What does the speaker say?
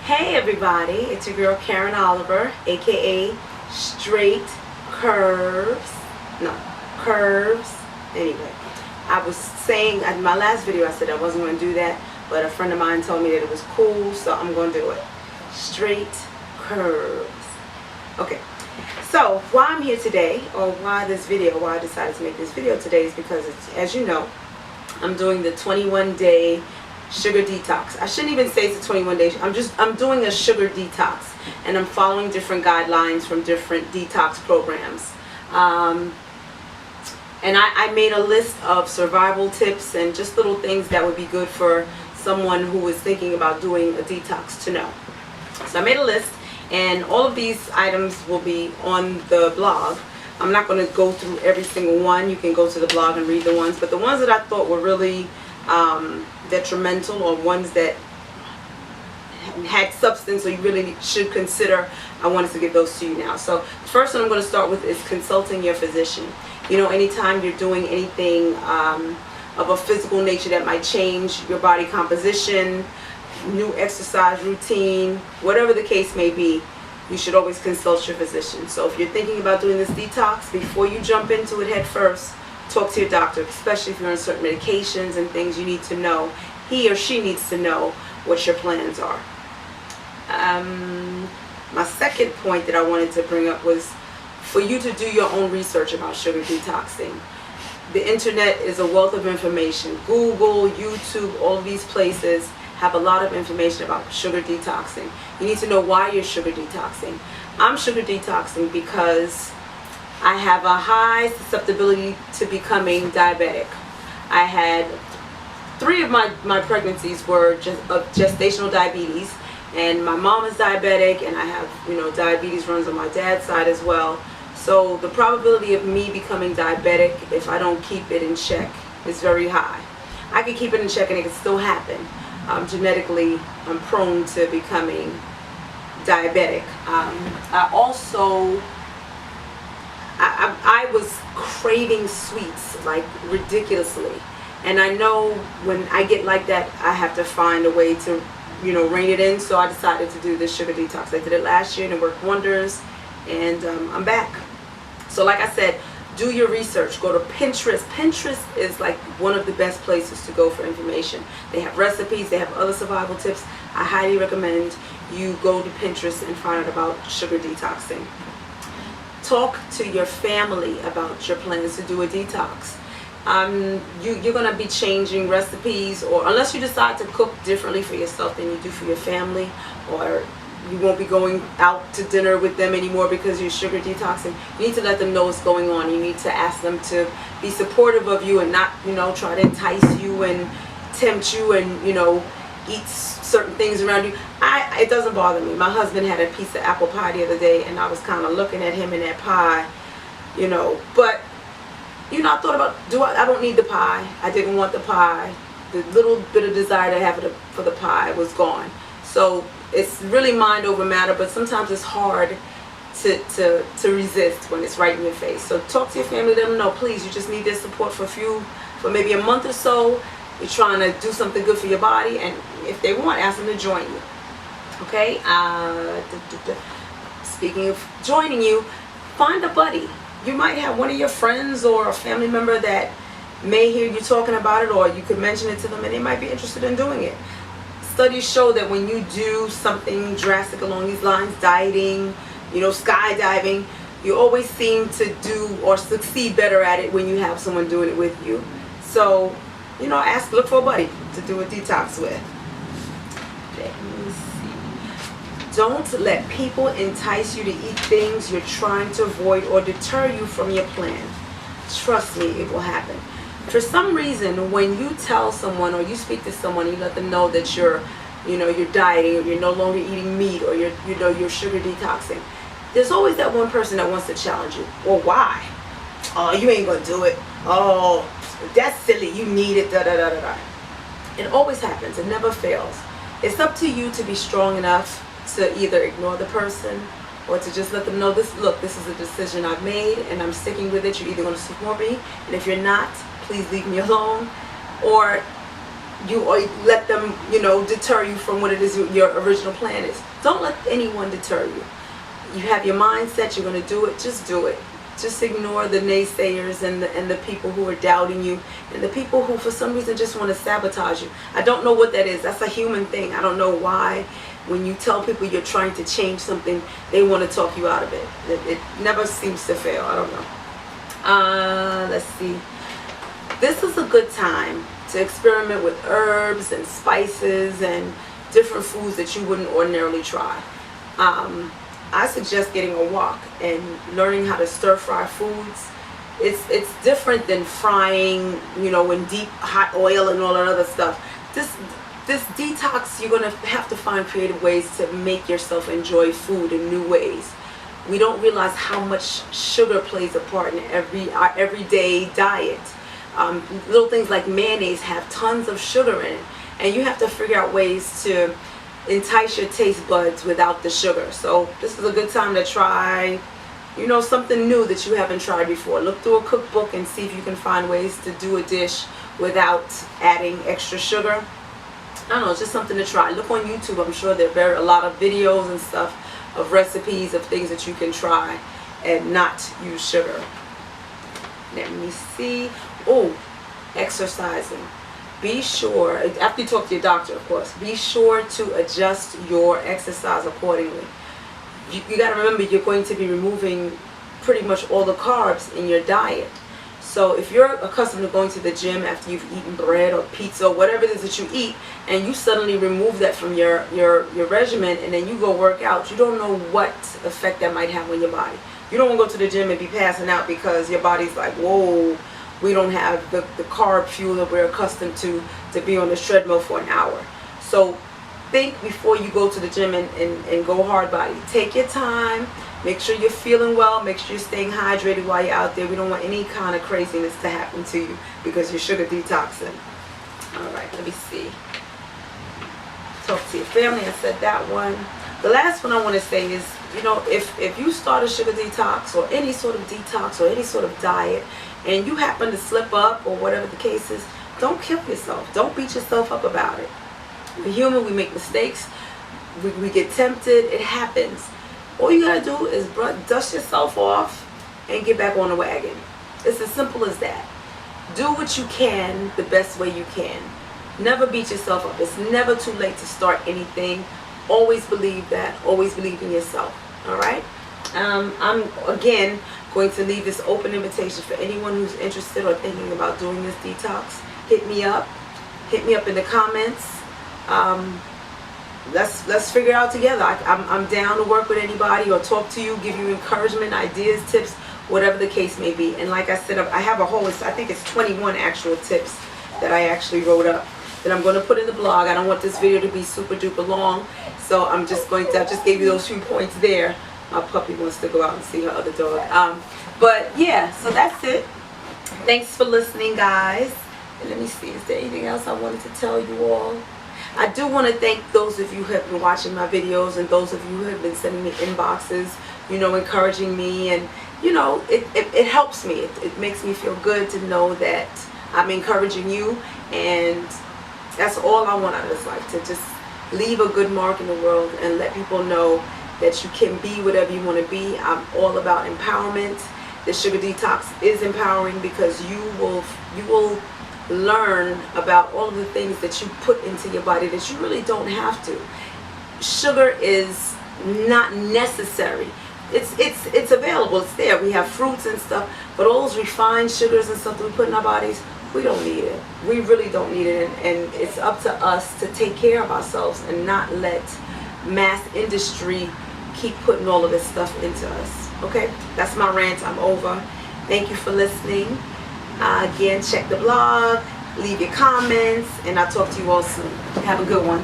Hey everybody, it's your girl Karen Oliver, aka Straight Curves. No, Curves. Anyway, I was saying in my last video I said I wasn't going to do that, but a friend of mine told me that it was cool, so I'm going to do it. Straight Curves. Okay, so why I'm here today, or why I decided to make this video today is because, as you know, I'm doing the 21-day sugar detox. I shouldn't even say it's a 21 days. I'm doing a sugar detox, and I'm following different guidelines from different detox programs. And I made a list of survival tips and just little things that would be good for someone who is thinking about doing a detox to know. So I made a list, and all of these items will be on the blog. I'm not going to go through every single one. You can go to the blog and read the ones, but the ones that I thought were really detrimental, or ones that had substance or you really should consider, I wanted to give those to you now. So the first one I'm going to start with is consulting your physician. You know, anytime you're doing anything of a physical nature that might change your body composition, new exercise routine, whatever the case may be, you should always consult your physician. So if you're thinking about doing this detox, before you jump into it head first, talk to your doctor, especially if you're on certain medications and things. You need to know, he or she needs to know what your plans are. My second point that I wanted to bring up was for you to do your own research about sugar detoxing. The internet is a wealth of information. Google, YouTube, all of these places have a lot of information about sugar detoxing. You need to know why you're sugar detoxing. I'm sugar detoxing because I have a high susceptibility to becoming diabetic. I had 3 of my pregnancies were just of gestational diabetes, and my mom is diabetic, and I have, you know, diabetes runs on my dad's side as well. So the probability of me becoming diabetic if I don't keep it in check is very high. I can keep it in check and it can still happen. Genetically, I'm prone to becoming diabetic. I was craving sweets like ridiculously, and I know when I get like that I have to find a way to, you know, rein it in. So I decided to do this sugar detox. I did it last year and it worked wonders, and I'm back. So like I said, do your research. Go to Pinterest. Pinterest is like one of the best places to go for information. They have recipes, they have other survival tips. I highly recommend you go to Pinterest and find out about sugar detoxing. Talk to your family about your plans to do a detox. You're going to be changing recipes, or unless you decide to cook differently for yourself than you do for your family, or you won't be going out to dinner with them anymore because you're sugar detoxing. You need to let them know what's going on. You need to ask them to be supportive of you and not, you know, try to entice you and tempt you and, you know, eat certain things around you. It doesn't bother me. My husband had a piece of apple pie the other day, and I was kind of looking at him and that pie, you know, but, you know, I thought about, I don't need the pie. I didn't want the pie. The little bit of desire that I have for the pie was gone. So it's really mind over matter, but sometimes it's hard to resist when it's right in your face. So talk to your family, let them know, please, you just need their support for maybe a month or so. You're trying to do something good for your body, and if they want, ask them to join you. Okay? Speaking of joining you, find a buddy. You might have one of your friends or a family member that may hear you talking about it, or you could mention it to them and they might be interested in doing it. Studies show that when you do something drastic along these lines, dieting, you know, skydiving, you always seem to do or succeed better at it when you have someone doing it with you. So, you know, look for a buddy to do a detox with. Let me see. Don't let people entice you to eat things you're trying to avoid or deter you from your plan. Trust me, it will happen. For some reason, when you tell someone or you speak to someone, you let them know that you're dieting, or you're no longer eating meat, or you're sugar detoxing, there's always that one person that wants to challenge you. Well, why? Oh, you ain't gonna do it. Oh, that's silly. You need it. Da da da da da. It always happens. It never fails. It's up to you to be strong enough to either ignore the person or to just let them know, this is a decision I've made and I'm sticking with it. You're either going to support me, and if you're not, please leave me alone, or you or let them, deter you from what it is your original plan is. Don't let anyone deter you. You have your mindset, you're going to do it, just do it. Just ignore the naysayers and the people who are doubting you, and the people who for some reason just want to sabotage you. I don't know what that is. That's a human thing. I don't know why when you tell people you're trying to change something, they want to talk you out of it. It never seems to fail. I don't know. Let's see. This is a good time to experiment with herbs and spices and different foods that you wouldn't ordinarily try. I suggest getting a wok and learning how to stir fry foods. It's different than frying, in deep hot oil and all that other stuff. This detox, you're gonna have to find creative ways to make yourself enjoy food in new ways. We don't realize how much sugar plays a part in our everyday diet. Little things like mayonnaise have tons of sugar in it, and you have to figure out ways to entice your taste buds without the sugar. So this is a good time to try, something new that you haven't tried before. Look through a cookbook and see if you can find ways to do a dish without adding extra sugar. I don't know, it's just something to try. Look on YouTube. I'm sure there are a lot of videos and stuff of recipes of things that you can try and not use sugar. Let me see. Oh, exercising. Be sure, after you talk to your doctor, of course, be sure to adjust your exercise accordingly. You got to remember, you're going to be removing pretty much all the carbs in your diet. So if you're accustomed to going to the gym after you've eaten bread or pizza or whatever it is that you eat, and you suddenly remove that from your regimen, and then you go work out, you don't know what effect that might have on your body. You don't want to go to the gym and be passing out because your body's like, whoa, we don't have the carb fuel that we're accustomed to be on the treadmill for an hour. So think before you go to the gym and go hard body. Take your time. Make sure you're feeling well. Make sure you're staying hydrated while you're out there. We don't want any kind of craziness to happen to you because you're sugar detoxing. All right, let me see. Talk to your family. I said that one. The last one I want to say is, if you start a sugar detox or any sort of detox or any sort of diet, and you happen to slip up or whatever the case is, don't kill yourself. Don't beat yourself up about it. We're human. We make mistakes. We get tempted. It happens. All you gotta do is dust yourself off and get back on the wagon. It's as simple as that. Do what you can the best way you can. Never beat yourself up. It's never too late to start anything. Always believe that. Always believe in yourself. All right? I'm again going to leave this open invitation for anyone who's interested or thinking about doing this detox. Hit me up in the comments. Let's figure it out together. I'm down to work with anybody or talk to you, give you encouragement, ideas, tips, whatever the case may be. And like I said, I have a whole, I think it's 21 actual tips that I actually wrote up that I'm going to put in the blog. I don't want this video to be super duper long, so I just gave you those few points there. My puppy wants to go out and see her other dog. But yeah, so that's it. Thanks for listening, guys. And let me see, is there anything else I wanted to tell you all? I do want to thank those of you who have been watching my videos and those of you who have been sending me inboxes, encouraging me, and it helps me. It makes me feel good to know that I'm encouraging you, and that's all I want out of this life, to just leave a good mark in the world and let people know that you can be whatever you want to be. I'm all about empowerment. The sugar detox is empowering because you will learn about all of the things that you put into your body that you really don't have to. Sugar is not necessary. It's available. It's there. We have fruits and stuff, but all those refined sugars and stuff that we put in our bodies, we don't need it. We really don't need it, and it's up to us to take care of ourselves and not let mass industry keep putting all of this stuff into us. Okay, that's my rant. I'm over. Thank you for listening. Again, check the blog, leave your comments, and I'll talk to you all soon. Have a good one.